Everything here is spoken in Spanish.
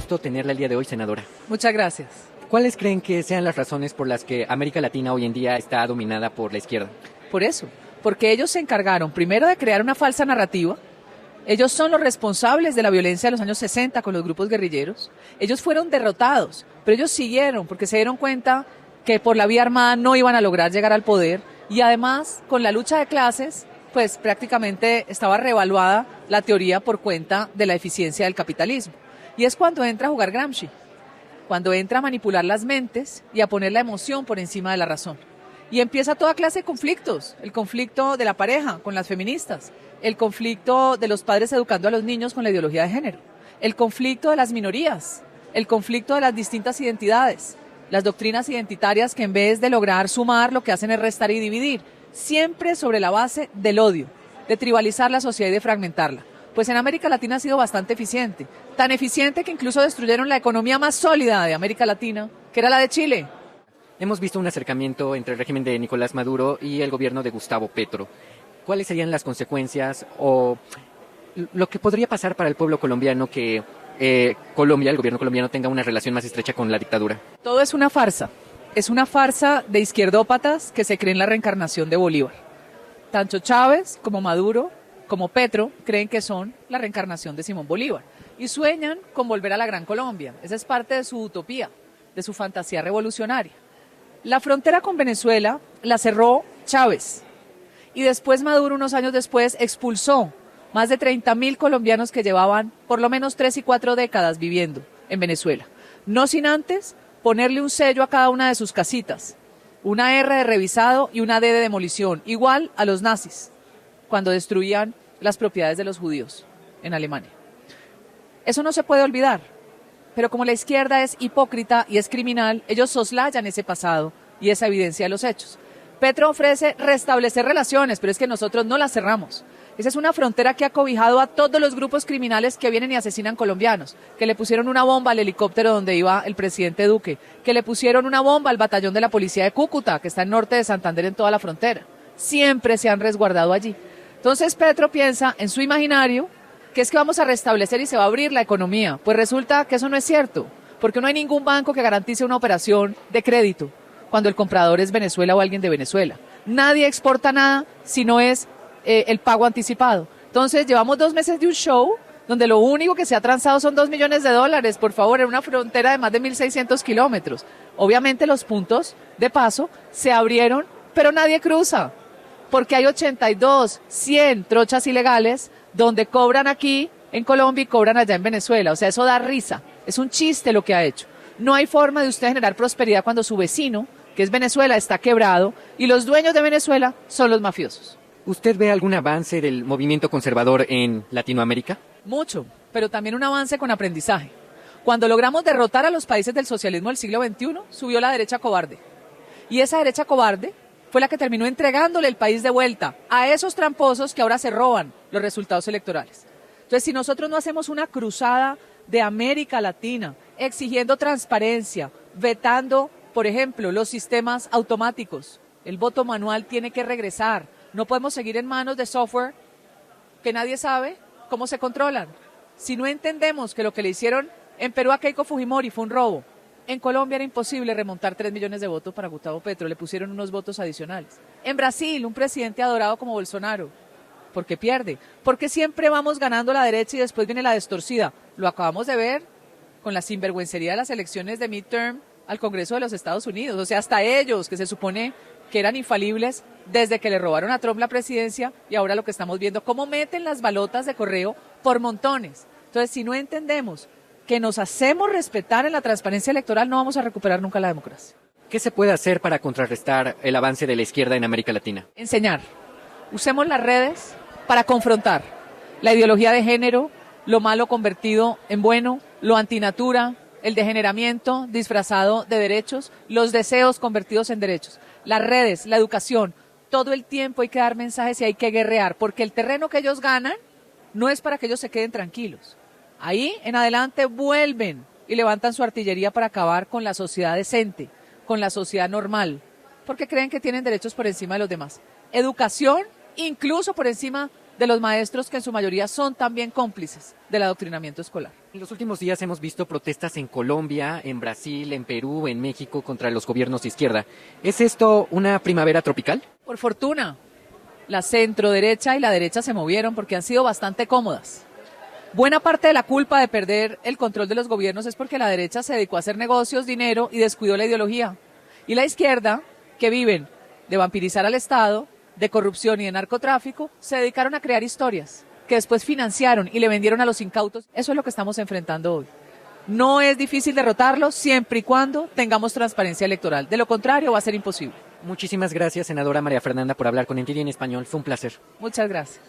gusto tenerla el día de hoy, senadora. Muchas gracias. ¿Cuáles creen que sean las razones por las que América Latina hoy en día está dominada por la izquierda? Por eso, porque ellos se encargaron primero de crear una falsa narrativa. Ellos son los responsables de la violencia de los años 60 con los grupos guerrilleros. Ellos fueron derrotados, pero ellos siguieron porque se dieron cuenta que por la vía armada no iban a lograr llegar al poder y además con la lucha de clases pues prácticamente estaba reevaluada la teoría por cuenta de la eficiencia del capitalismo. Y es cuando entra a jugar Gramsci, cuando entra a manipular las mentes y a poner la emoción por encima de la razón. Y empieza toda clase de conflictos, el conflicto de la pareja con las feministas, el conflicto de los padres educando a los niños con la ideología de género, el conflicto de las minorías, el conflicto de las distintas identidades, las doctrinas identitarias que en vez de lograr sumar lo que hacen es restar y dividir, siempre sobre la base del odio, de tribalizar la sociedad y de fragmentarla. Pues en América Latina ha sido bastante eficiente, tan eficiente que incluso destruyeron la economía más sólida de América Latina, que era la de Chile. Hemos visto un acercamiento entre el régimen de Nicolás Maduro y el gobierno de Gustavo Petro. ¿Cuáles serían las consecuencias o lo que podría pasar para el pueblo colombiano que Colombia, el gobierno colombiano, tenga una relación más estrecha con la dictadura? Todo es una farsa. Es una farsa de izquierdópatas que se creen la reencarnación de Bolívar. Tanto Chávez como Maduro, como Petro, creen que son la reencarnación de Simón Bolívar y sueñan con volver a la Gran Colombia. Esa es parte de su utopía, de su fantasía revolucionaria. La frontera con Venezuela la cerró Chávez y después Maduro, unos años después, expulsó más de 30.000 colombianos que llevaban por lo menos 3 y 4 décadas viviendo en Venezuela. No sin antes ponerle un sello a cada una de sus casitas, una R de revisado y una D de demolición, igual a los nazis, cuando destruían las propiedades de los judíos en Alemania. Eso no se puede olvidar, pero como la izquierda es hipócrita y es criminal, ellos soslayan ese pasado y esa evidencia de los hechos. Petro ofrece restablecer relaciones, pero es que nosotros no las cerramos. Esa es una frontera que ha cobijado a todos los grupos criminales que vienen y asesinan colombianos, que le pusieron una bomba al helicóptero donde iba el presidente Duque, que le pusieron una bomba al batallón de la policía de Cúcuta, que está en norte de Santander en toda la frontera. Siempre se han resguardado allí. Entonces Petro piensa en su imaginario que es que vamos a restablecer y se va a abrir la economía. Pues resulta que eso no es cierto, porque no hay ningún banco que garantice una operación de crédito cuando el comprador es Venezuela o alguien de Venezuela. Nadie exporta nada si no es el pago anticipado. Entonces llevamos 2 meses de un show donde lo único que se ha transado son $2 millones, por favor, en una frontera de más de 1.600 kilómetros. Obviamente los puntos de paso se abrieron, pero nadie cruza, porque hay 82, 100 trochas ilegales donde cobran aquí en Colombia y cobran allá en Venezuela. O sea, eso da risa, es un chiste lo que ha hecho. No hay forma de usted generar prosperidad cuando su vecino, que es Venezuela, está quebrado y los dueños de Venezuela son los mafiosos. ¿Usted ve algún avance del movimiento conservador en Latinoamérica? Mucho, pero también un avance con aprendizaje. Cuando logramos derrotar a los países del socialismo del siglo XXI, subió la derecha cobarde. Y esa derecha cobarde fue la que terminó entregándole el país de vuelta a esos tramposos que ahora se roban los resultados electorales. Entonces, si nosotros no hacemos una cruzada de América Latina, exigiendo transparencia, vetando, por ejemplo, los sistemas automáticos, el voto manual tiene que regresar. No podemos seguir en manos de software que nadie sabe cómo se controlan. Si no entendemos que lo que le hicieron en Perú a Keiko Fujimori fue un robo, en Colombia era imposible remontar 3 millones de votos para Gustavo Petro, le pusieron unos votos adicionales. En Brasil, un presidente adorado como Bolsonaro, ¿por qué pierde? Porque siempre vamos ganando la derecha y después viene la distorsida. Lo acabamos de ver con la sinvergüencería de las elecciones de midterm al Congreso de los Estados Unidos. O sea, hasta ellos, que se supone que eran infalibles desde que le robaron a Trump la presidencia, y ahora lo que estamos viendo, cómo meten las balotas de correo por montones. Entonces, si no entendemos que nos hacemos respetar en la transparencia electoral, no vamos a recuperar nunca la democracia. ¿Qué se puede hacer para contrarrestar el avance de la izquierda en América Latina? Enseñar. Usemos las redes para confrontar la ideología de género, lo malo convertido en bueno, lo antinatura, el degeneramiento disfrazado de derechos, los deseos convertidos en derechos. Las redes, la educación, todo el tiempo hay que dar mensajes y hay que guerrear, porque el terreno que ellos ganan no es para que ellos se queden tranquilos. Ahí en adelante vuelven y levantan su artillería para acabar con la sociedad decente, con la sociedad normal, porque creen que tienen derechos por encima de los demás. Educación, incluso por encima de los maestros, que en su mayoría son también cómplices del adoctrinamiento escolar. En los últimos días hemos visto protestas en Colombia, en Brasil, en Perú, en México contra los gobiernos de izquierda. ¿Es esto una primavera tropical? Por fortuna, la centro derecha y la derecha se movieron porque han sido bastante cómodas. Buena parte de la culpa de perder el control de los gobiernos es porque la derecha se dedicó a hacer negocios, dinero y descuidó la ideología. Y la izquierda, que viven de vampirizar al Estado, de corrupción y de narcotráfico, se dedicaron a crear historias que después financiaron y le vendieron a los incautos. Eso es lo que estamos enfrentando hoy. No es difícil derrotarlos siempre y cuando tengamos transparencia electoral. De lo contrario, va a ser imposible. Muchísimas gracias, senadora María Fernanda, por hablar con NTD en español. Fue un placer. Muchas gracias.